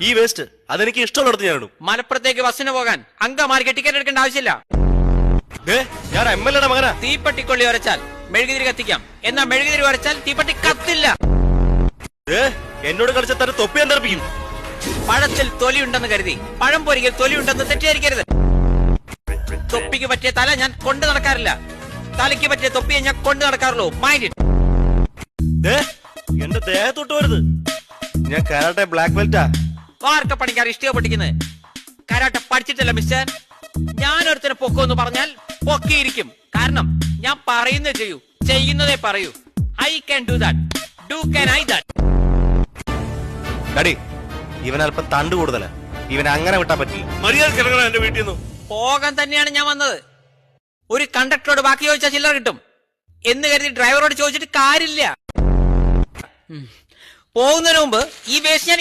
ഈ വേസ്റ്റ് അതെനിക്ക് ഇഷ്ടമുള്ളിടത്ത് ഞാൻ ഇടും. മലപ്പുറത്തേക്ക് ബസ്സിന് പോകാൻ അങ്കമാലിക്ക് ടിക്കറ്റ് എടുക്കേണ്ട ആവശ്യമില്ല. ഞാൻ MLA മകനാ. തീപ്പട്ടിക്കൊള്ളി ഉരച്ചാൽ മെഴുകുതിരി കത്തിക്കാം, എന്നാ മെഴുകുതിരി ഉരച്ചാൽ തീപ്പട്ടി കത്തില്ല. എന്നോട് കളിച്ച തന്നെ തൊപ്പി ഞാൻ തെറിപ്പിക്കും. പഴത്തിൽ തൊലിയുണ്ടെന്ന് കരുതി പഴം പൊരിക്കൽ തൊലിയുണ്ടെന്ന് തെറ്റിദ്ധരിക്കരുത്. തൊപ്പിക്ക് പറ്റിയ തല ഞാൻ കൊണ്ടു നടക്കാറില്ല, തലയ്ക്ക് പറ്റിയ തൊപ്പിയെ ഞാൻ കൊണ്ടു നടക്കാറുള്ളൂ. Mind it. എന്റെ ദേഹത്തൊട്ട് വരുത്. ഞാൻ കരാട്ടെ ബ്ലാക്ക് ബെൽറ്റാ. വാർക്ക പണിക്കാർ ഇഷ്ടിക പൊട്ടിക്കുന്നത്. Karate പഠിച്ചിട്ടല്ല mister. ഞാനൊരുത്തനെ പൊക്കുമെന്ന് പറഞ്ഞാൽ പൊക്കിയിരിക്കും. കാരണം ഞാൻ പറയുന്നത് ചെയ്യൂ, ചെയ്യുന്നതേ പറയൂ. I can do that. Do can I that? Daddy, ഇവനല്പം തണ്ട് കൂടുതലാ. ഇവനെ അങ്ങനെ വിട്ടാ പറ്റില്ല. മര്യാദ കിടക്കണം എന്റെ വീട്ടിൽ നിന്ന്. പോകാൻ തന്നെയാണ് ഞാൻ വന്നത്. ഒരു കണ്ടക്ടറോട് ബാക്കി ചോദിച്ചാൽ ചില്ലറ കിട്ടും എന്ന് കരുതി ഡ്രൈവറോട് ചോദിച്ചിട്ട് കാര്യമില്ല. പോകുന്നതിന് മുമ്പ് ഈ വേസ്റ്റ് ഞാൻ